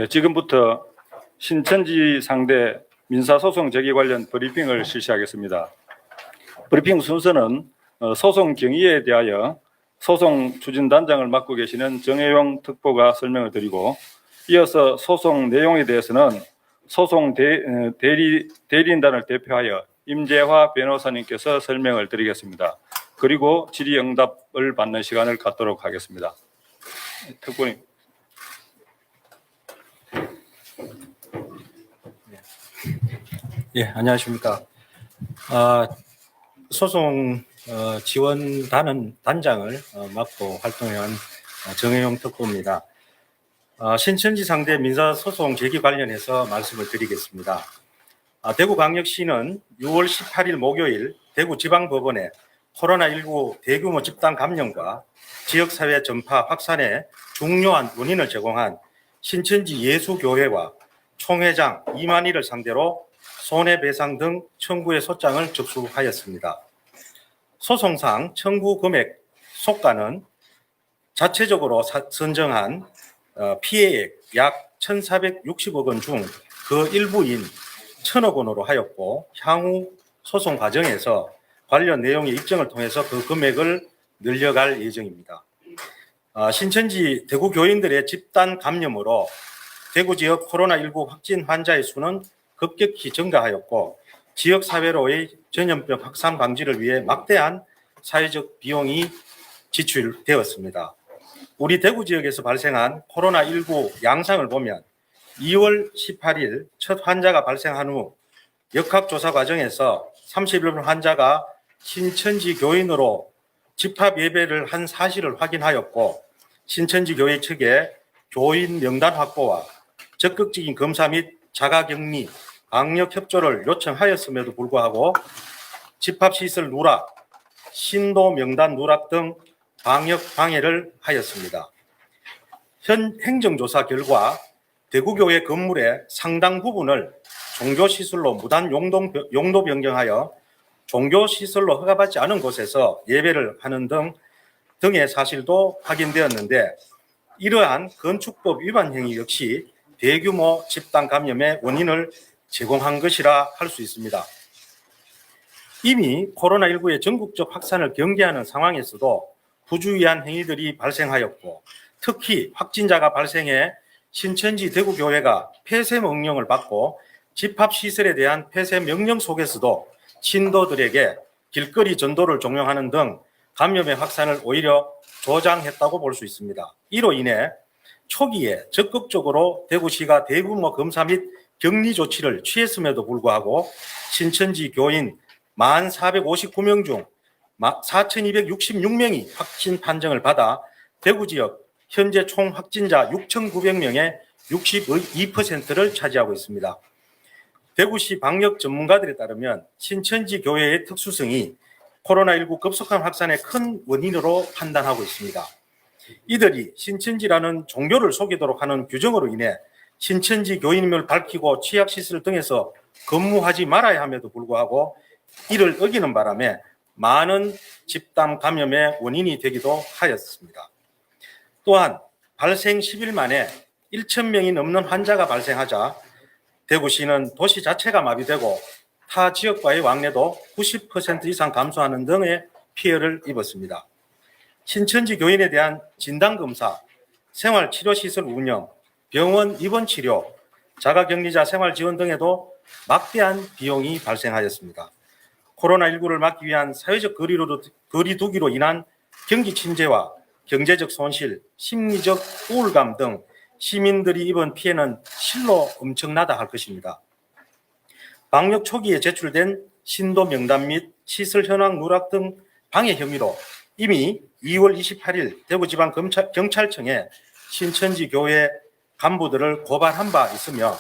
지금부터 신천지 상대 민사소송 제기 관련 브리핑을 실시하겠습니다. 브리핑 순서는 소송 경위에 대하여 소송 추진단장을 맡고 계시는 정혜용 특보가 설명을 드리고, 이어서 소송 내용에 대해서는 소송 대리인단을 대표하여 임재화 변호사님께서 설명을 드리겠습니다. 그리고 질의응답을 받는 시간을 갖도록 하겠습니다. 특보님. 예, 안녕하십니까. 소송 지원단은 단장을 맡고 활동해온 정혜용 특보입니다. 신천지 상대 민사소송 제기 관련해서 말씀을 드리겠습니다. 대구광역시는 6월 18일 목요일 대구지방법원에 코로나19 대규모 집단 감염과 지역사회 전파 확산의 중요한 원인을 제공한 신천지 예수교회와 총회장 이만희를 상대로 손해배상 등 청구의 소장을 접수하였습니다. 소송상 청구 금액 속가는 자체적으로 선정한 피해액 약 1,460억 원 중 그 일부인 1,000억 원으로 하였고, 향후 소송 과정에서 관련 내용의 입증을 통해서 그 금액을 늘려갈 예정입니다. 신천지 대구 교인들의 집단 감염으로 대구 지역 코로나19 확진 환자의 수는 급격히 증가하였고, 지역사회로의 전염병 확산 방지를 위해 막대한 사회적 비용이 지출되었습니다. 우리 대구 지역에서 발생한 코로나19 양상을 보면 2월 18일 첫 환자가 발생한 후 역학조사 과정에서 31분 환자가 신천지 교인으로 집합 예배를 한 사실을 확인하였고, 신천지 교회 측에 교인 명단 확보와 적극적인 검사 및 자가격리, 방역 협조를 요청하였음에도 불구하고 집합시설 누락, 신도 명단 누락 등 방역 방해를 하였습니다. 현 행정조사 결과 대구교회 건물의 상당 부분을 종교시설로 무단 용도 변경하여 종교시설로 허가받지 않은 곳에서 예배를 하는 등의 사실도 확인되었는데, 이러한 건축법 위반 행위 역시 대규모 집단 감염의 원인을 제공한 것이라 할 수 있습니다. 이미 코로나19의 전국적 확산을 경계하는 상황에서도 부주의한 행위들이 발생하였고, 특히 확진자가 발생해 신천지 대구교회가 폐쇄 명령을 받고 집합시설에 대한 폐쇄 명령 속에서도 신도들에게 길거리 전도를 종용하는 등 감염의 확산을 오히려 조장했다고 볼 수 있습니다. 이로 인해 초기에 적극적으로 대구시가 대규모 검사 및 격리 조치를 취했음에도 불구하고 신천지 교인 1,459명 중 4,266명이 확진 판정을 받아 대구 지역 현재 총 확진자 6,900명의 62%를 차지하고 있습니다. 대구시 방역 전문가들에 따르면 신천지 교회의 특수성이 코로나19 급속한 확산의 큰 원인으로 판단하고 있습니다. 이들이 신천지라는 종교를 속이도록 하는 규정으로 인해 신천지 교인임을 밝히고 취약시설 등에서 근무하지 말아야 함에도 불구하고 이를 어기는 바람에 많은 집단 감염의 원인이 되기도 하였습니다. 또한 발생 10일 만에 1,000명이 넘는 환자가 발생하자 대구시는 도시 자체가 마비되고 타 지역과의 왕래도 90% 이상 감소하는 등의 피해를 입었습니다. 신천지 교인에 대한 진단검사, 생활치료시설 운영, 병원 입원 치료, 자가격리자 생활지원 등에도 막대한 비용이 발생하였습니다. 코로나19를 막기 위한 사회적 거리두기로 인한 경기 침체와 경제적 손실, 심리적 우울감 등 시민들이 입은 피해는 실로 엄청나다 할 것입니다. 방역 초기에 제출된 신도 명단 및 시설 현황 누락 등 방해 혐의로 이미 2월 28일 대구지방경찰청에 신천지 교회 간부들을 고발한 바 있으며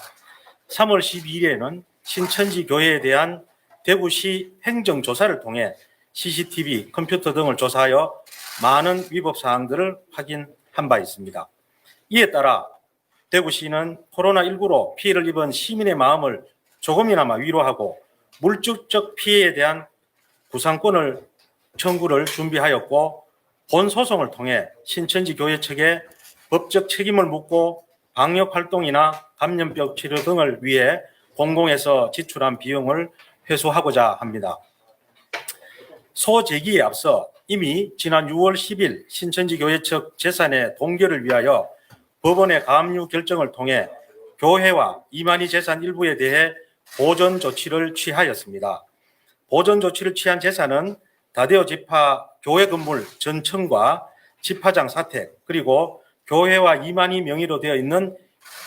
3월 12일에는 신천지 교회에 대한 대구시 행정조사를 통해 CCTV, 컴퓨터 등을 조사하여 많은 위법 사항들을 확인한 바 있습니다. 이에 따라 대구시는 코로나19로 피해를 입은 시민의 마음을 조금이나마 위로하고 물질적 피해에 대한 구상권을 청구를 준비하였고, 본 소송을 통해 신천지 교회 측에 법적 책임을 묻고 방역 활동이나 감염병 치료 등을 위해 공공에서 지출한 비용을 회수하고자 합니다. 소재기에 앞서 이미 지난 6월 10일 신천지교회 측 재산의 동결을 위하여 법원의 가압류 결정을 통해 교회와 이만희 재산 일부에 대해 보전 조치를 취하였습니다. 보전 조치를 취한 재산은 다데오 지파 교회 건물 전층과 지파장 사택, 그리고 교회와 이만희 명의로 되어 있는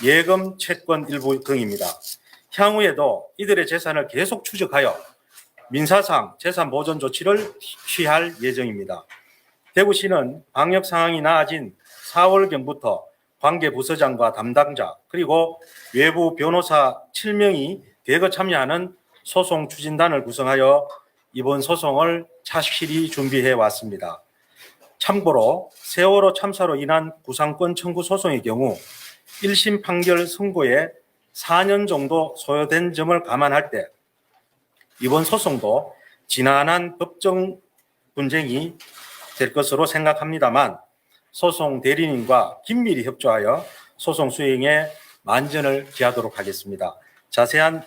예금 채권 일부 등입니다. 향후에도 이들의 재산을 계속 추적하여 민사상 재산 보전 조치를 취할 예정입니다. 대구시는 방역 상황이 나아진 4월경부터 관계 부서장과 담당자 그리고 외부 변호사 7명이 대거 참여하는 소송 추진단을 구성하여 이번 소송을 착실히 준비해 왔습니다. 참고로 세월호 참사로 인한 구상권 청구 소송의 경우 1심 판결 선고에 4년 정도 소요된 점을 감안할 때 이번 소송도 지난한 법정 분쟁이 될 것으로 생각합니다만 소송 대리인과 긴밀히 협조하여 소송 수행에 만전을 기하도록 하겠습니다. 자세한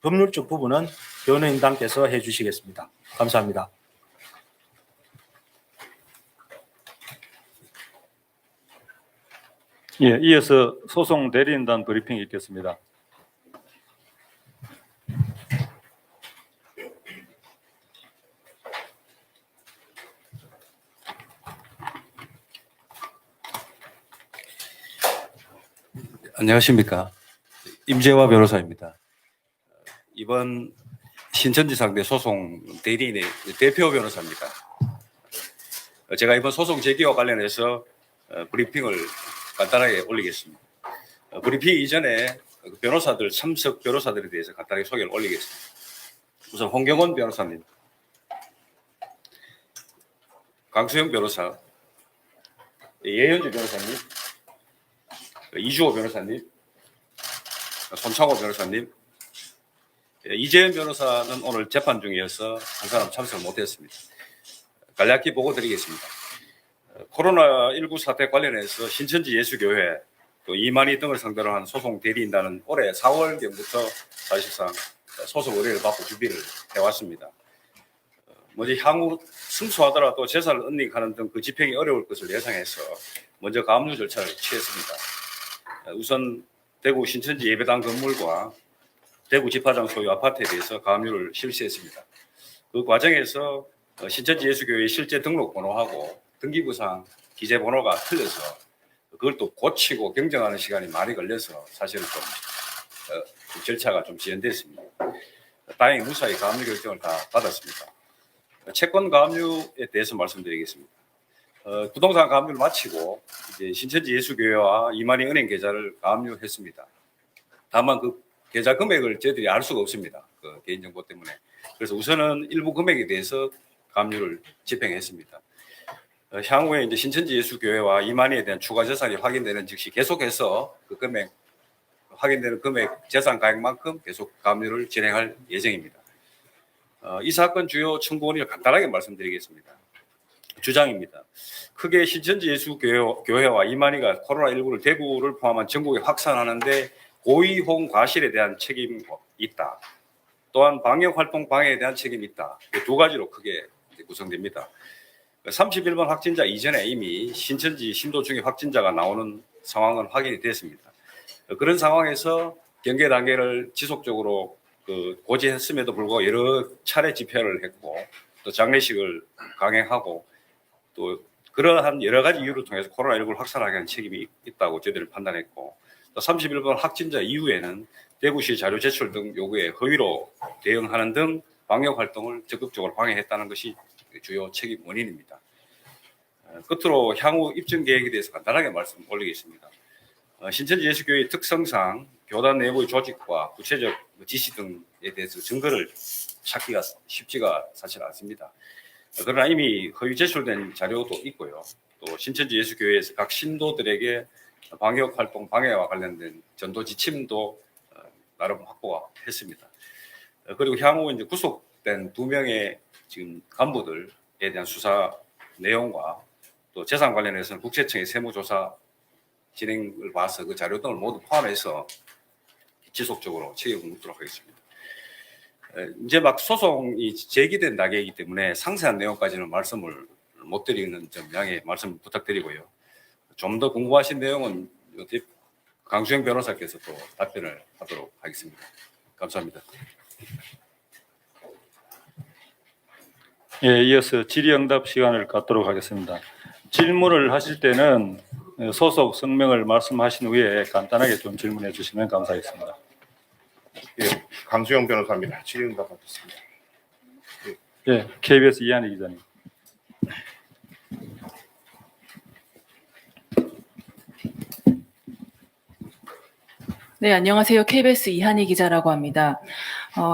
법률적 부분은 변호인단께서 해주시겠습니다. 감사합니다. 예, 이어서 소송 대리인단 브리핑이 있겠습니다. 안녕하십니까. 임재화 변호사입니다. 이번 신천지 상대 소송 대리인의 대표 변호사입니다. 제가 이번 소송 제기와 관련해서 브리핑을 간단하게 올리겠습니다. 브리핑 이전에 변호사들, 참석 변호사들에 대해서 간단하게 소개를 올리겠습니다. 우선 홍경원 변호사님, 강수영 변호사, 예현주 변호사님, 이주호 변호사님, 손창호 변호사님, 이재현 변호사는 오늘 재판 중이어서 한 사람 참석을 못했습니다. 간략히 보고 드리겠습니다. 코로나19 사태 관련해서 신천지 예수교회 또 이만희 등을 상대로 한 소송 대리인단은 올해 4월경부터 사실상 소송 의뢰를 받고 준비를 해왔습니다. 먼저 향후 승소하더라도 재산을 은닉하는 등 그 집행이 어려울 것을 예상해서 먼저 가압류 절차를 취했습니다. 우선 대구 신천지 예배당 건물과 대구 지파장 소유 아파트에 대해서 가압류를 실시했습니다. 그 과정에서 신천지 예수교회의 실제 등록번호하고 등기부상 기재번호가 틀려서 그걸 또 고치고 경정하는 시간이 많이 걸려서 사실은 좀 절차가 좀 지연됐습니다. 다행히 무사히 가압류 결정을 다 받았습니다. 채권 가압류에 대해서 말씀드리겠습니다. 부동산 가압류를 마치고 이제 신천지 예수교회와 이만희 은행 계좌를 가압류했습니다. 다만 그 계좌 금액을 저희들이 알 수가 없습니다. 그 개인정보 때문에. 그래서 우선은 일부 금액에 대해서 가압류를 집행했습니다. 향후에 이제 신천지 예수교회와 이만희에 대한 추가 재산이 확인되는 즉시 계속해서 그 금액 확인되는 금액 재산 가액만큼 계속 가압류를 진행할 예정입니다. 이 사건 주요 청구원을 간단하게 말씀드리겠습니다. 주장입니다. 크게 신천지 예수교회와 이만희가 코로나19를 대구를 포함한 전국에 확산하는데 고의홍 과실에 대한 책임이 있다. 또한 방역활동 방해에 대한 책임이 있다. 두 가지로 크게 구성됩니다. 31번 확진자 이전에 이미 신천지 신도 중에 확진자가 나오는 상황은 확인이 됐습니다. 그런 상황에서 경계 단계를 지속적으로 고지했음에도 불구하고 여러 차례 집회를 했고 또 장례식을 강행하고 또 그러한 여러 가지 이유를 통해서 코로나19를 확산하게 한 책임이 있다고 저희들은 판단했고 또 31번 확진자 이후에는 대구시 자료 제출 등 요구에 허위로 대응하는 등 방역 활동을 적극적으로 방해했다는 것이 주요 책임 원인입니다. 끝으로 향후 입증 계획에 대해서 간단하게 말씀 올리겠습니다. 신천지 예수교회의 특성상 교단 내부의 조직과 구체적 지시 등에 대해서 증거를 찾기가 쉽지가 사실 않습니다. 그러나 이미 허위 제출된 자료도 있고요. 또 신천지 예수교회에서 각 신도들에게 방역 활동 방해와 관련된 전도 지침도 나름 확보가 했습니다. 그리고 향후 이제 구속된 2명의 지금 간부들에 대한 수사 내용과 또 재산 관련해서는 국세청의 세무조사 진행을 봐서 그 자료 등을 모두 포함해서 지속적으로 책임을 묻도록 하겠습니다. 이제 막 소송이 제기된 단계이기 때문에 상세한 내용까지는 말씀을 못 드리는 점 양해 말씀 부탁드리고요. 좀 더 궁금하신 내용은 강수영 변호사께서 또 답변을 하도록 하겠습니다. 감사합니다. 예, 이어서 질의응답 시간을 갖도록 하겠습니다. 질문을 하실 때는 소속 성명을 말씀하신 후에 간단하게 좀 질문해 주시면 감사하겠습니다. 예, 강수영 변호사입니다. 질의응답 받겠습니다. 예, KBS 이한희 기자님. 네, 안녕하세요. KBS 이한희 기자라고 합니다.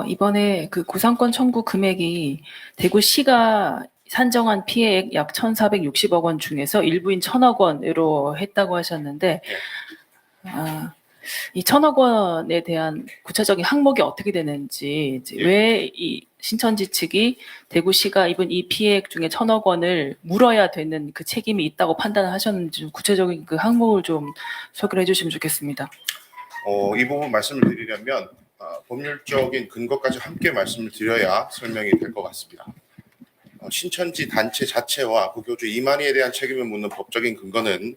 이번에 그 구상권 청구 금액이 대구시가 산정한 피해액 약 1,460억 원 중에서 일부인 1,000억 원으로 했다고 하셨는데, 이 1,000억 원에 대한 구체적인 항목이 어떻게 되는지, 왜 이 신천지 측이 대구시가 입은 이 피해액 중에 1,000억 원을 물어야 되는 그 책임이 있다고 판단을 하셨는지 좀 구체적인 그 항목을 좀 소개를 해주시면 좋겠습니다. 이 부분 말씀을 드리려면 법률적인 근거까지 함께 말씀을 드려야 설명이 될 것 같습니다. 신천지 단체 자체와 그 교주 이만희에 대한 책임을 묻는 법적인 근거는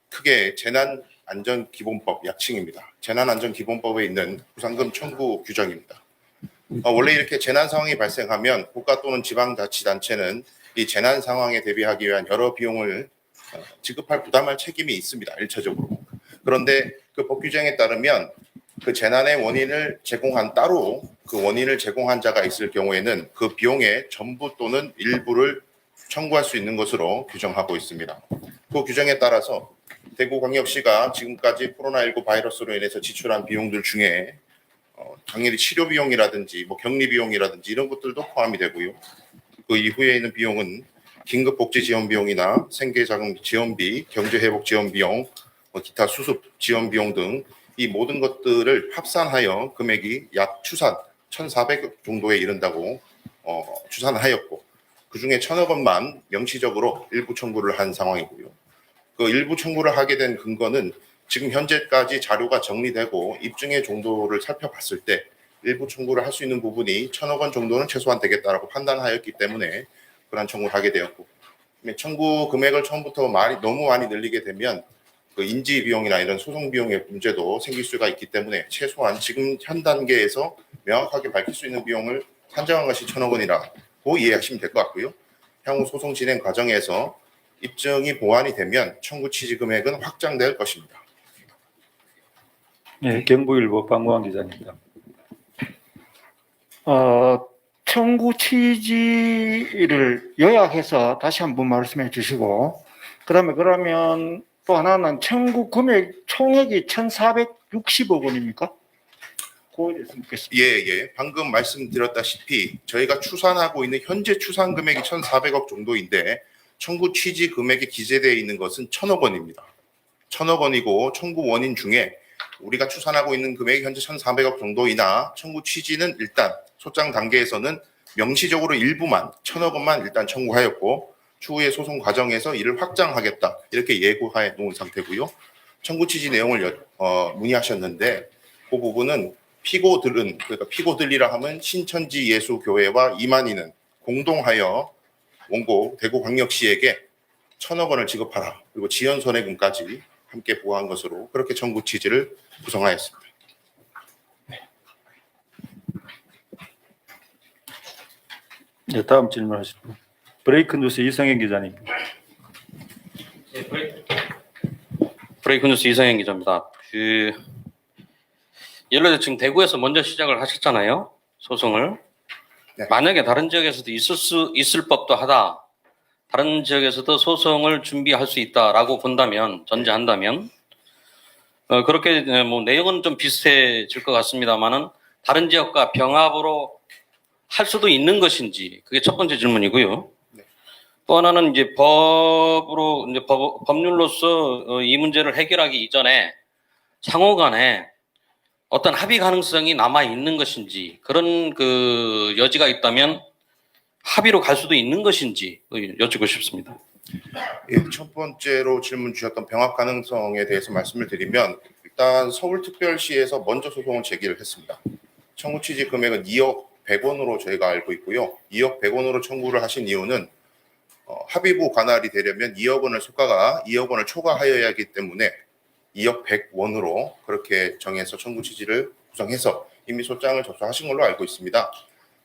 크게 재난안전기본법 약칭입니다. 재난안전기본법에 있는 구상금 청구 규정입니다. 원래 이렇게 재난 상황이 발생하면 국가 또는 지방자치단체는 이 재난 상황에 대비하기 위한 여러 비용을 지급할 부담할 책임이 있습니다. 일차적으로. 그런데 그 법 규정에 따르면 그 재난의 원인을 제공한 따로 그 원인을 제공한 자가 있을 경우에는 그 비용의 전부 또는 일부를 청구할 수 있는 것으로 규정하고 있습니다. 그 규정에 따라서 대구광역시가 지금까지 코로나19 바이러스로 인해서 지출한 비용들 중에 당연히 치료 비용이라든지 격리 비용이라든지 이런 것들도 포함이 되고요. 그 이후에 있는 비용은 긴급복지 지원 비용이나 생계자금 지원비, 경제회복 지원 비용, 기타 수습 지원 비용 등 이 모든 것들을 합산하여 금액이 약 추산 1,400억 정도에 이른다고 추산하였고, 그중에 1,000억 원만 명시적으로 일부 청구를 한 상황이고요. 그 일부 청구를 하게 된 근거는 지금 현재까지 자료가 정리되고 입증의 정도를 살펴봤을 때 일부 청구를 할 수 있는 부분이 1,000억 원 정도는 최소한 되겠다라고 판단하였기 때문에 그러한 청구를 하게 되었고, 청구 금액을 처음부터 너무 많이 늘리게 되면 그 인지 비용이나 이런 소송 비용의 문제도 생길 수가 있기 때문에 최소한 지금 현 단계에서 명확하게 밝힐 수 있는 비용을 산정한 것이 1,000억 원이라고 이해하시면 될 것 같고요. 향후 소송 진행 과정에서 입증이 보완이 되면 청구 취지 금액은 확장될 것입니다. 예, 경북일보 박무환 기자입니다. 청구 취지를 요약해서 다시 한번 말씀해 주시고, 그러면 또 하나는 청구 금액 총액이 1,460억 원입니까? 그거에 대해서 묻겠습니다. 예. 방금 말씀드렸다시피 저희가 추산하고 있는 현재 추산 금액이 1,400억 정도인데 청구 취지 금액에 기재되어 있는 것은 1,000억 원입니다. 1,000억 원이고 청구 원인 중에 우리가 추산하고 있는 금액이 현재 1,400억 정도이나 청구 취지는 일단 소장 단계에서는 명시적으로 일부만 1,000억 원만 일단 청구하였고, 추후에 소송 과정에서 이를 확장하겠다 이렇게 예고해 놓은 상태고요. 청구 취지 내용을 문의하셨는데 그 부분은 피고들은, 그러니까 피고들이라 하면 신천지 예수교회와 이만희는 공동하여 원고 대구광역시에게 1,000억 원을 지급하라, 그리고 지연 손해금까지 함께 부과한 것으로 그렇게 청구 취지를 구성하였습니다. 네, 다음 질문하실 분. 브레이크 뉴스 이성현 기자님. 브레이크 뉴스 이성현 기자입니다. 예를 들어 지금 대구에서 먼저 시작을 하셨잖아요, 소송을. 네. 만약에 다른 지역에서도 있을 법도 하다, 다른 지역에서도 소송을 준비할 수 있다라고 본다면, 전제한다면, 그렇게 뭐 내용은 좀 비슷해질 것 같습니다만은 다른 지역과 병합으로 할 수도 있는 것인지, 그게 첫 번째 질문이고요. 네. 또 하나는 이제 법률로서 이 문제를 해결하기 이전에 상호간에 어떤 합의 가능성이 남아 있는 것인지, 그런 그 여지가 있다면 합의로 갈 수도 있는 것인지 여쭙고 싶습니다. 예, 첫 번째로 질문 주셨던 병합 가능성에 대해서 말씀을 드리면 일단 서울특별시에서 먼저 소송을 제기를 했습니다. 청구 취지 금액은 2억 100원으로 저희가 알고 있고요. 2억 100원으로 청구를 하신 이유는 합의부 관할이 되려면 2억 원을 소가가 2억 원을 초과하여야 하기 때문에 2억 100원으로 그렇게 정해서 청구 취지를 구성해서 이미 소장을 접수하신 걸로 알고 있습니다.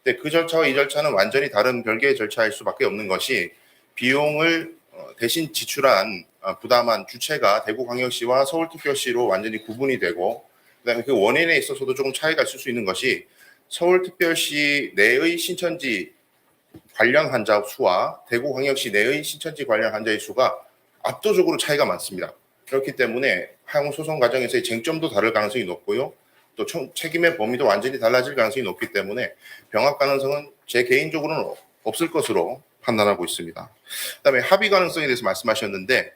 근데 그 절차와 이 절차는 완전히 다른 별개의 절차일 수밖에 없는 것이 비용을 대신 지출한 부담한 주체가 대구광역시와 서울특별시로 완전히 구분이 되고 그다음에 그 원인에 있어서도 조금 차이가 있을 수 있는 것이 서울특별시 내의 신천지 관련 환자 수와 대구광역시 내의 신천지 관련 환자의 수가 압도적으로 차이가 많습니다. 그렇기 때문에 향후 소송 과정에서의 쟁점도 다를 가능성이 높고요. 또 책임의 범위도 완전히 달라질 가능성이 높기 때문에 병합 가능성은 제 개인적으로는 없을 것으로 판단하고 있습니다. 그다음에 합의 가능성에 대해서 말씀하셨는데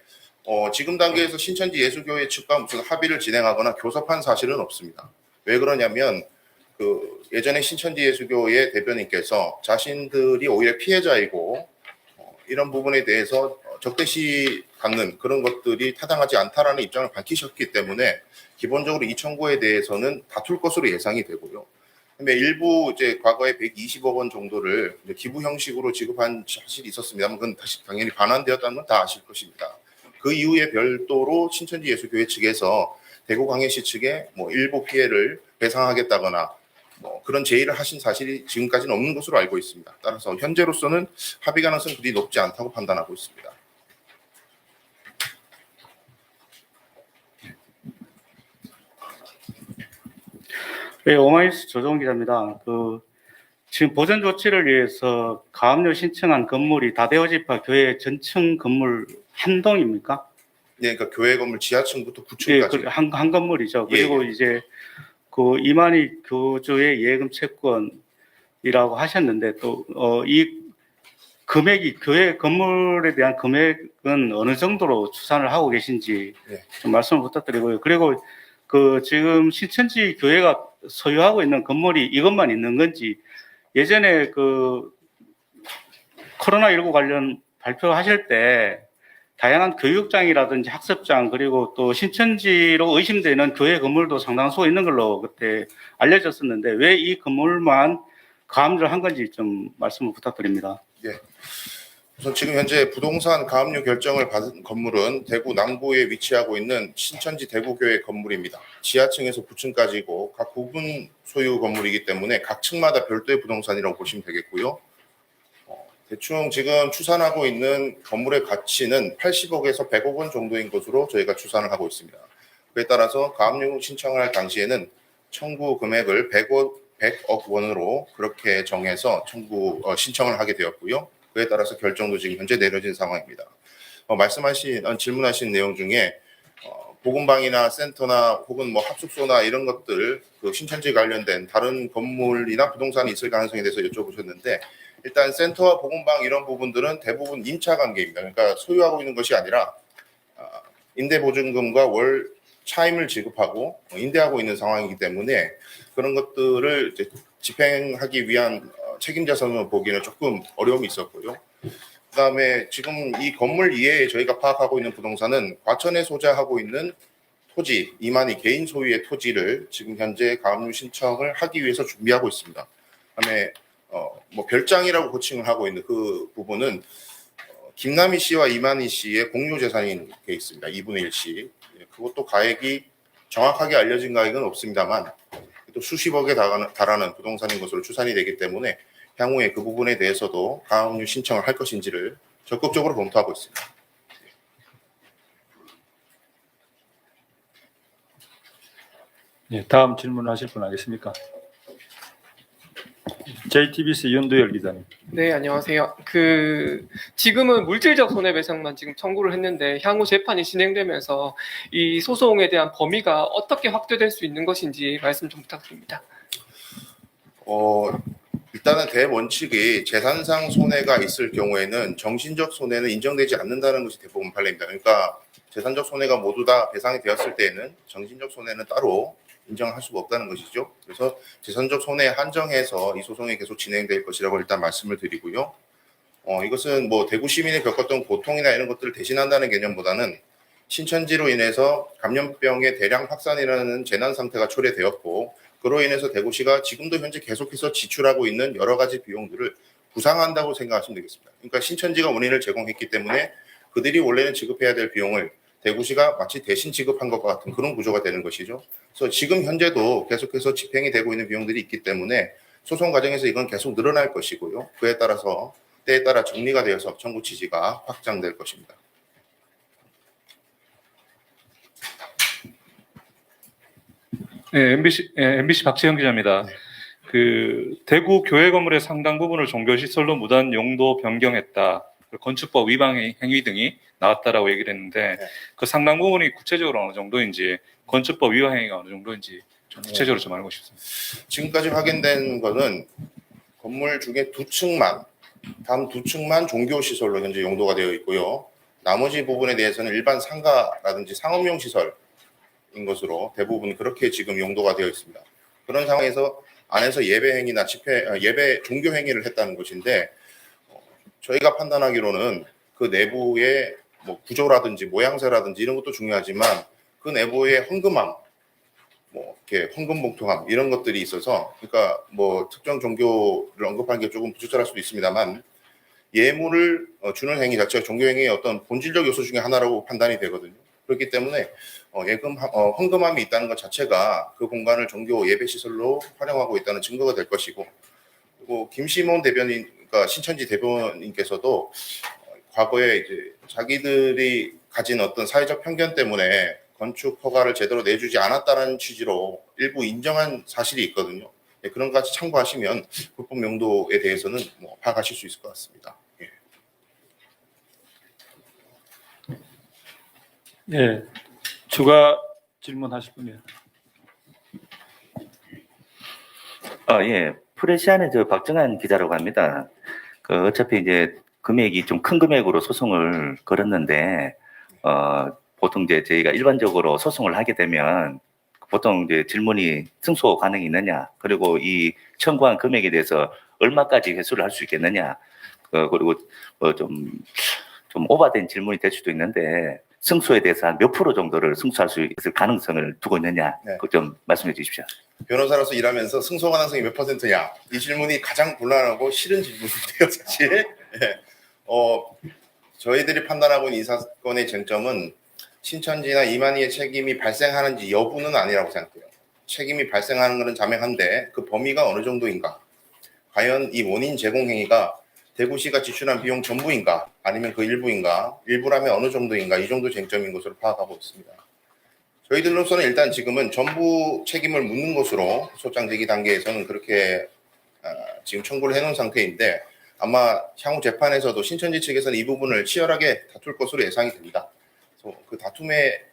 지금 단계에서 신천지 예수교회 측과 무슨 합의를 진행하거나 교섭한 사실은 없습니다. 왜 그러냐면 예전에 신천지 예수교회 대변인께서 자신들이 오히려 피해자이고 이런 부분에 대해서 적대시 갖는 그런 것들이 타당하지 않다라는 입장을 밝히셨기 때문에 기본적으로 이 청구에 대해서는 다툴 것으로 예상이 되고요. 근데 일부 이제 과거에 120억 원 정도를 기부 형식으로 지급한 사실이 있었습니다만 그건 다시 당연히 반환되었다는 건 다 아실 것입니다. 그 이후에 별도로 신천지 예수교회 측에서 대구광역시 측에 뭐 일부 피해를 배상하겠다거나 뭐 그런 제의를 하신 사실이 지금까지는 없는 것으로 알고 있습니다. 따라서 현재로서는 합의 가능성이 그리 높지 않다고 판단하고 있습니다. 네, 오마이뉴스 조정훈 기자입니다. 지금 보전 조치를 위해서 가압류 신청한 건물이 다대오지파 교회 전층 건물 한 동입니까? 네, 그러니까 교회 건물 지하층부터 예, 9층까지. 한 건물이죠. 예, 그리고 이제 이만희 교주의 예금 채권이라고 하셨는데 또 이 금액이 교회 건물에 대한 금액은 어느 정도로 추산을 하고 계신지 네. 좀 말씀을 부탁드리고요. 그리고 지금 신천지 교회가 소유하고 있는 건물이 이것만 있는 건지 예전에 코로나19 관련 발표하실 때 다양한 교육장이라든지 학습장 그리고 또 신천지로 의심되는 교회 건물도 상당수 있는 걸로 그때 알려졌었는데 왜 이 건물만 가압류를 한 건지 좀 말씀을 부탁드립니다. 예. 우선 지금 현재 부동산 가압류 결정을 받은 건물은 대구 남구에 위치하고 있는 신천지 대구교회 건물입니다. 지하층에서 9층까지고 각 구분 소유 건물이기 때문에 각 층마다 별도의 부동산이라고 보시면 되겠고요. 대충 지금 추산하고 있는 건물의 가치는 80억에서 100억 원 정도인 것으로 저희가 추산을 하고 있습니다. 그에 따라서 가압류 신청을 할 당시에는 청구 금액을 100억 원으로 그렇게 정해서 신청을 하게 되었고요. 그에 따라서 결정도 지금 현재 내려진 상황입니다. 질문하신 내용 중에 보건방이나 센터나 혹은 뭐 합숙소나 이런 것들 신천지 관련된 다른 건물이나 부동산이 있을 가능성에 대해서 여쭤보셨는데 일단 센터와 보건방 이런 부분들은 대부분 임차 관계입니다. 그러니까 소유하고 있는 것이 아니라 임대보증금과 월 차임을 지급하고 임대하고 있는 상황이기 때문에 그런 것들을 이제 집행하기 위한 책임자선을 보기에는 조금 어려움이 있었고요. 그다음에 지금 이 건물 이외에 저희가 파악하고 있는 부동산은 과천에 소재하고 있는 토지, 이만희 개인 소유의 토지를 지금 현재 가압류 신청을 하기 위해서 준비하고 있습니다. 그다음에 뭐 별장이라고 호칭을 하고 있는 그 부분은 김남희 씨와 이만희 씨의 공유 재산인 게 있습니다. 2분의 1씩. 그것도 가액이 정확하게 알려진 가액은 없습니다만 또 수십억에 달하는 부동산인 것으로 추산이 되기 때문에 향후에 그 부분에 대해서도 가압류 신청을 할 것인지를 적극적으로 검토하고 있습니다. 네, 다음 질문하실 분 하겠습니까? JTBC 윤두열 기자님. 네, 안녕하세요. 지금은 물질적 손해배상만 지금 청구를 했는데 향후 재판이 진행되면서 이 소송에 대한 범위가 어떻게 확대될 수 있는 것인지 말씀 좀 부탁드립니다. 일단은 대원칙이 재산상 손해가 있을 경우에는 정신적 손해는 인정되지 않는다는 것이 대부분 판례입니다. 그러니까 재산적 손해가 모두 다 배상이 되었을 때에는 정신적 손해는 따로 인정할 수가 없다는 것이죠. 그래서 재산적 손해에 한정해서 이 소송이 계속 진행될 것이라고 일단 말씀을 드리고요. 이것은 뭐 대구 시민이 겪었던 고통이나 이런 것들을 대신한다는 개념보다는 신천지로 인해서 감염병의 대량 확산이라는 재난 상태가 초래되었고, 그로 인해서 대구시가 지금도 현재 계속해서 지출하고 있는 여러 가지 비용들을 부상한다고 생각하시면 되겠습니다. 그러니까 신천지가 원인을 제공했기 때문에 그들이 원래는 지급해야 될 비용을 대구시가 마치 대신 지급한 것과 같은 그런 구조가 되는 것이죠. 그래서 지금 현재도 계속해서 집행이 되고 있는 비용들이 있기 때문에 소송 과정에서 이건 계속 늘어날 것이고요. 그에 따라서 때에 따라 정리가 되어서 청구 취지가 확장될 것입니다. 네, MBC 박재영 기자입니다. 네. 그 대구 교회 건물의 상당 부분을 종교시설로 무단 용도 변경했다. 건축법 위반 행위 등이 나왔다라고 얘기를 했는데 네. 그 상당 부분이 구체적으로 어느 정도인지, 건축법 위반 행위가 어느 정도인지 좀 구체적으로 좀 알고 싶습니다. 지금까지 확인된 거는 건물 중에 단 두 층만 종교시설로 현재 용도가 되어 있고요. 나머지 부분에 대해서는 일반 상가라든지 상업용 시설인 것으로 대부분 그렇게 지금 용도가 되어 있습니다. 그런 상황에서 안에서 예배 행위나 예배 종교 행위를 했다는 것인데, 저희가 판단하기로는 그 내부의 뭐 구조라든지 모양새라든지 이런 것도 중요하지만 그 내부의 헌금함, 뭐 이렇게 헌금봉투함 이런 것들이 있어서, 그러니까 뭐 특정 종교를 언급하는 게 조금 부적절할 수도 있습니다만 예물을 주는 행위 자체가 종교 행위의 어떤 본질적 요소 중에 하나라고 판단이 되거든요. 그렇기 때문에 헌금함이 있다는 것 자체가 그 공간을 종교 예배 시설로 활용하고 있다는 증거가 될 것이고, 그리고 김시몬 대변인, 그러니까 신천지 대변인께서도 과거에 이제 자기들이 가진 어떤 사회적 편견 때문에 건축 허가를 제대로 내주지 않았다는 취지로 일부 인정한 사실이 있거든요. 네, 그런 것 같이 참고하시면 불법 용도에 대해서는 뭐 파악하실 수 있을 것 같습니다. 예. 예, 추가 질문하실 분이요. 예. 프레시안의 박정환 기자라고 합니다. 어차피 이제 금액이 좀 큰 금액으로 소송을 걸었는데, 보통 이제 저희가 일반적으로 소송을 하게 되면 보통 이제 질문이 승소 가능이 있느냐, 그리고 이 청구한 금액에 대해서 얼마까지 회수를 할 수 있겠느냐, 그리고 좀 오버된 질문이 될 수도 있는데, 승소에 대해서 한 몇 프로 정도를 승소할 수 있을 가능성을 두고 있느냐, 네. 그거 좀 말씀해 주십시오. 변호사로서 일하면서 승소 가능성이 몇 %냐? 이 질문이 가장 곤란하고 싫은 질문인데요, 사실. 예. 저희들이 판단하고 있는 이 사건의 쟁점은 신천지나 이만희의 책임이 발생하는지 여부는 아니라고 생각해요. 책임이 발생하는 것은 자명한데 그 범위가 어느 정도인가? 과연 이 원인 제공 행위가 대구시가 지출한 비용 전부인가? 아니면 그 일부인가? 일부라면 어느 정도인가? 이 정도 쟁점인 것으로 파악하고 있습니다. 저희들로서는 일단 지금은 전부 책임을 묻는 것으로 소장 제기 단계에서는 그렇게 지금 청구를 해놓은 상태인데, 아마 향후 재판에서도 신천지 측에서는 이 부분을 치열하게 다툴 것으로 예상이 됩니다. 그래서 그 다툼의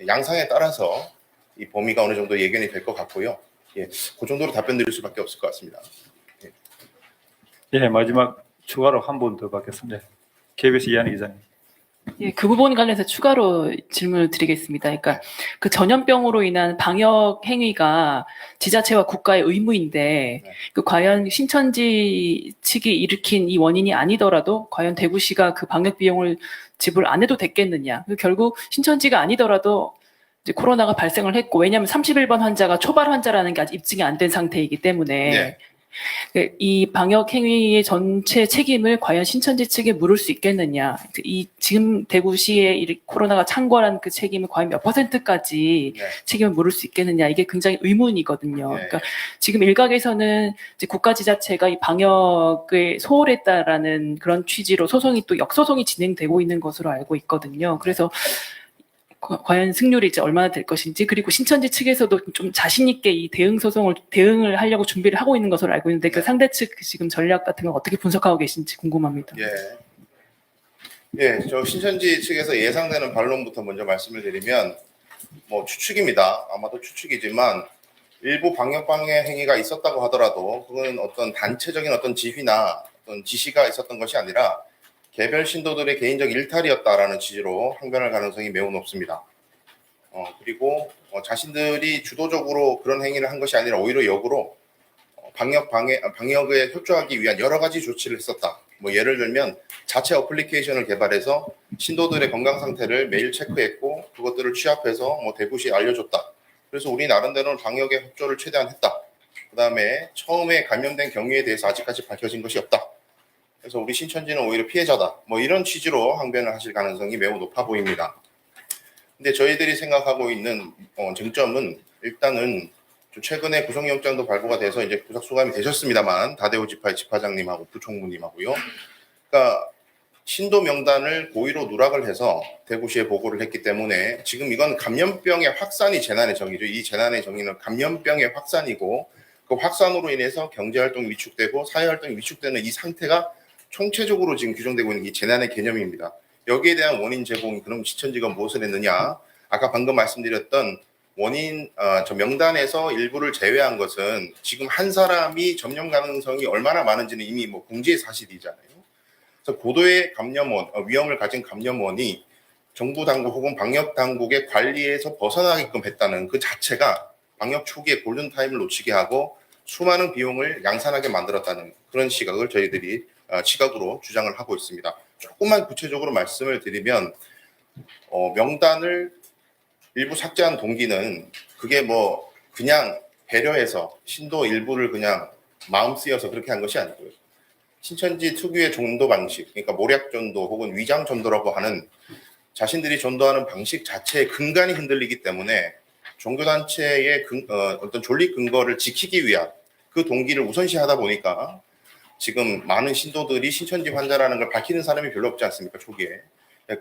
양상에 따라서 이 범위가 어느 정도 예견이 될 것 같고요. 예, 그 정도로 답변 드릴 수밖에 없을 것 같습니다. 예, 마지막 추가로 한 분 더 받겠습니다. KBS 이한희 기자님. 예, 그 부분 관련해서 추가로 질문을 드리겠습니다. 그러니까 그 전염병으로 인한 방역 행위가 지자체와 국가의 의무인데, 네. 그 과연 신천지 측이 일으킨 이 원인이 아니더라도 과연 대구시가 그 방역 비용을 지불 안 해도 됐겠느냐. 결국 신천지가 아니더라도 이제 코로나가 발생을 했고, 왜냐하면 31번 환자가 초발 환자라는 게 아직 입증이 안 된 상태이기 때문에 네. 이 방역 행위의 전체 책임을 과연 신천지 측에 물을 수 있겠느냐. 이 지금 대구시에 이 코로나가 창궐한 그 책임을 과연 몇 %까지 네. 책임을 물을 수 있겠느냐. 이게 굉장히 의문이거든요. 네. 그러니까 지금 일각에서는 이제 국가지자체가 이 방역을 소홀했다라는 그런 취지로 소송이 또 역소송이 진행되고 있는 것으로 알고 있거든요. 그래서 과연 승률이 이제 얼마나 될 것인지, 그리고 신천지 측에서도 좀 자신 있게 이 대응을 하려고 준비를 하고 있는 것으로 알고 있는데, 그 상대 측 지금 전략 같은 건 어떻게 분석하고 계신지 궁금합니다. 예, 저 신천지 측에서 예상되는 반론부터 먼저 말씀을 드리면, 뭐 추측입니다. 아마도 추측이지만 일부 방역 방해 행위가 있었다고 하더라도 그건 어떤 단체적인 어떤 지휘나 어떤 지시가 있었던 것이 아니라 개별 신도들의 개인적 일탈이었다라는 취지로 항변할 가능성이 매우 높습니다. 그리고 자신들이 주도적으로 그런 행위를 한 것이 아니라 오히려 역으로 방역에 협조하기 위한 여러 가지 조치를 했었다. 뭐 예를 들면 자체 어플리케이션을 개발해서 신도들의 건강 상태를 매일 체크했고 그것들을 취합해서 뭐 대구시에 알려줬다. 그래서 우리 나름대로는 방역의 협조를 최대한 했다. 그다음에 처음에 감염된 경위에 대해서 아직까지 밝혀진 것이 없다. 그래서 우리 신천지는 오히려 피해자다. 뭐 이런 취지로 항변을 하실 가능성이 매우 높아 보입니다. 근데 저희들이 생각하고 있는 쟁점은 일단은 최근에 구속영장도 발부가 돼서 이제 구속 수감이 되셨습니다만 다대우 지파의 지파장님하고 부총무님하고요. 그러니까 신도 명단을 고의로 누락을 해서 대구시에 보고를 했기 때문에 지금 이건 감염병의 확산이 재난의 정의죠. 이 재난의 정의는 감염병의 확산이고 그 확산으로 인해서 경제활동이 위축되고 사회활동이 위축되는 이 상태가 총체적으로 지금 규정되고 있는 이 재난의 개념입니다. 여기에 대한 원인 제공이 그럼 신천지가 무엇을 했느냐? 아까 방금 말씀드렸던 원인 저 명단에서 일부를 제외한 것은 지금 한 사람이 전염 가능성이 얼마나 많은지는 이미 뭐 공지의 사실이잖아요. 그래서 고도의 감염원, 위험을 가진 감염원이 정부 당국 혹은 방역 당국의 관리에서 벗어나게끔 했다는 그 자체가 방역 초기에 골든타임을 놓치게 하고 수많은 비용을 양산하게 만들었다는 그런 시각을 저희들이 시각으로 주장을 하고 있습니다. 조금만 구체적으로 말씀을 드리면 명단을 일부 삭제한 동기는 그게 뭐 그냥 배려해서 신도 일부를 그냥 마음 쓰여서 그렇게 한 것이 아니고요. 신천지 특유의 전도 방식, 그러니까 모략 전도 혹은 위장 전도라고 하는 자신들이 전도하는 방식 자체의 근간이 흔들리기 때문에 종교단체의 어떤 존립 근거를 지키기 위한 그 동기를 우선시하다 보니까 지금 많은 신도들이 신천지 환자라는 걸 밝히는 사람이 별로 없지 않습니까? 초기에.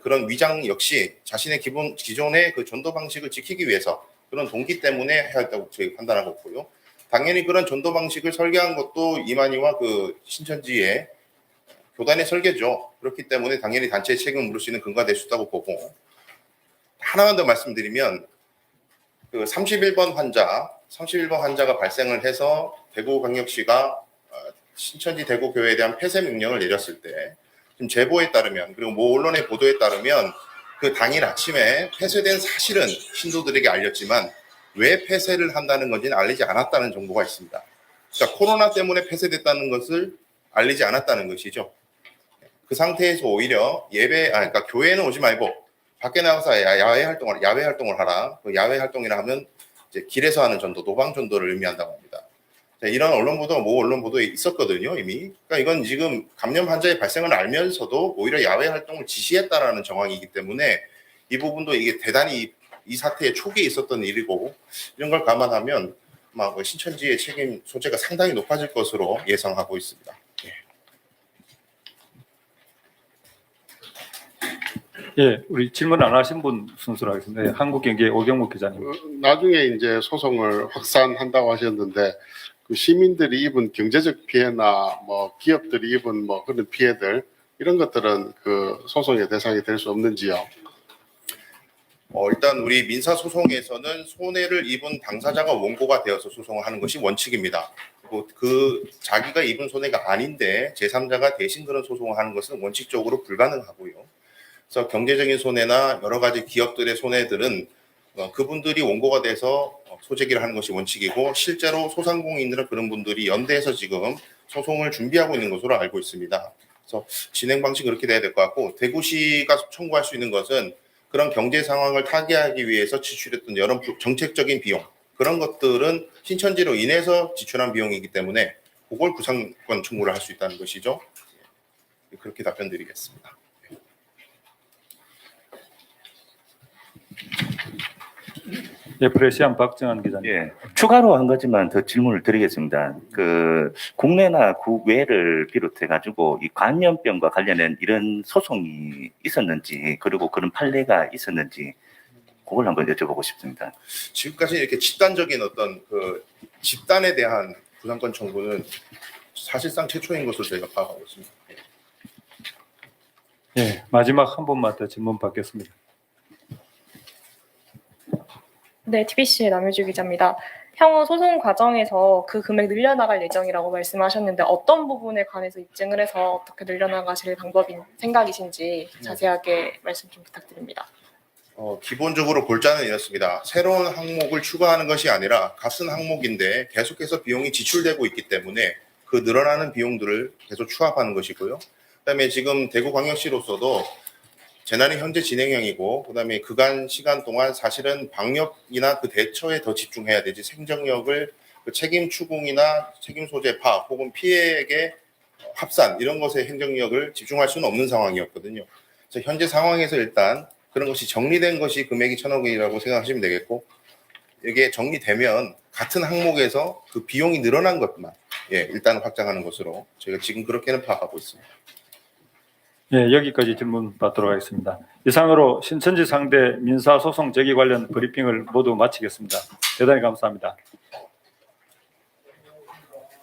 그런 위장 역시 자신의 기존의 그 전도 방식을 지키기 위해서 그런 동기 때문에 해야 했다고 저희 판단하고 있고요. 당연히 그런 전도 방식을 설계한 것도 이만희와 그 신천지의 교단의 설계죠. 그렇기 때문에 당연히 단체의 책임을 물을 수 있는 근거가 될 수 있다고 보고 하나만 더 말씀드리면 그 31번 환자가 발생을 해서 대구광역시가 신천지 대구교회에 대한 폐쇄 명령을 내렸을 때 지금 제보에 따르면 그리고 모 언론의 보도에 따르면 그 당일 아침에 폐쇄된 사실은 신도들에게 알렸지만 왜 폐쇄를 한다는 건지는 알리지 않았다는 정보가 있습니다. 그러니까 코로나 때문에 폐쇄됐다는 것을 알리지 않았다는 것이죠. 그 상태에서 오히려 그러니까 교회는 오지 말고 밖에 나가서 야외 활동을 하라. 그 야외 활동이라 하면 이제 길에서 하는 전도, 노방 전도를 의미한다고 합니다. 이런 언론 보도, 모 언론 보도에 있었거든요, 이미. 그러니까 이건 지금 감염 환자의 발생을 알면서도 오히려 야외 활동을 지시했다라는 정황이기 때문에 이 부분도 이게 대단히 이 사태의 초기에 있었던 일이고 이런 걸 감안하면 아마 신천지의 책임 소재가 상당히 높아질 것으로 예상하고 있습니다. 예, 우리 질문 안 하신 분 순서로 하겠습니다. 예, 한국경제 오경묵 기자님. 나중에 이제 소송을 확산한다고 하셨는데 그 시민들이 입은 경제적 피해나 뭐 기업들이 입은 뭐 그런 피해들 이런 것들은 그 소송의 대상이 될 수 없는지요? 일단 우리 민사소송에서는 손해를 입은 당사자가 원고가 되어서 소송을 하는 것이 원칙입니다. 그리고 그 자기가 입은 손해가 아닌데 제3자가 대신 그런 소송을 하는 것은 원칙적으로 불가능하고요. 그래서 경제적인 손해나 여러 가지 기업들의 손해들은 그분들이 원고가 돼서 소재기를 하는 것이 원칙이고 실제로 소상공인들은 그런 분들이 연대해서 지금 소송을 준비하고 있는 것으로 알고 있습니다. 그래서 진행 방식이 그렇게 돼야 될 것 같고 대구시가 청구할 수 있는 것은 그런 경제 상황을 타개하기 위해서 지출했던 여러 정책적인 비용 그런 것들은 신천지로 인해서 지출한 비용이기 때문에 그걸 구상권 청구를 할 수 있다는 것이죠. 그렇게 답변드리겠습니다. 예, 프레시안 박정환 기자님. 예, 추가로 한 가지만 더 질문을 드리겠습니다. 그 국내나 국외를 비롯해 가지고 이 감염병과 관련된 이런 소송이 있었는지 그리고 그런 판례가 있었는지 그걸 한번 여쭤보고 싶습니다. 지금까지 이렇게 집단적인 어떤 그 집단에 대한 구상권 청구는 사실상 최초인 것으로 저희가 파악하고 있습니다. 예, 마지막 한 분만 더 질문 받겠습니다. 네, TBC의 남효주 기자입니다. 향후 소송 과정에서 그 금액 늘려나갈 예정이라고 말씀하셨는데 어떤 부분에 관해서 입증을 해서 어떻게 늘려나가실 방법인 생각이신지 자세하게 말씀 좀 부탁드립니다. 기본적으로 골자는 이렇습니다. 새로운 항목을 추가하는 것이 아니라 같은 항목인데 계속해서 비용이 지출되고 있기 때문에 그 늘어나는 비용들을 계속 추합하는 것이고요. 그다음에 지금 대구광역시로서도 재난이 현재 진행형이고 그다음에 그간 시간 동안 사실은 방역이나 그 대처에 더 집중해야 되지 행정력을 그 책임 추궁이나 책임 소재 파악 혹은 피해액의 합산 이런 것에 행정력을 집중할 수는 없는 상황이었거든요. 그래서 현재 상황에서 일단 그런 것이 정리된 것이 금액이 1,000억 원이라고 생각하시면 되겠고 이게 정리되면 같은 항목에서 그 비용이 늘어난 것만 일단 확장하는 것으로 저희가 지금 그렇게는 파악하고 있습니다. 예, 여기까지 질문 받도록 하겠습니다. 이상으로 신천지 상대 민사소송 제기 관련 브리핑을 모두 마치겠습니다. 대단히 감사합니다.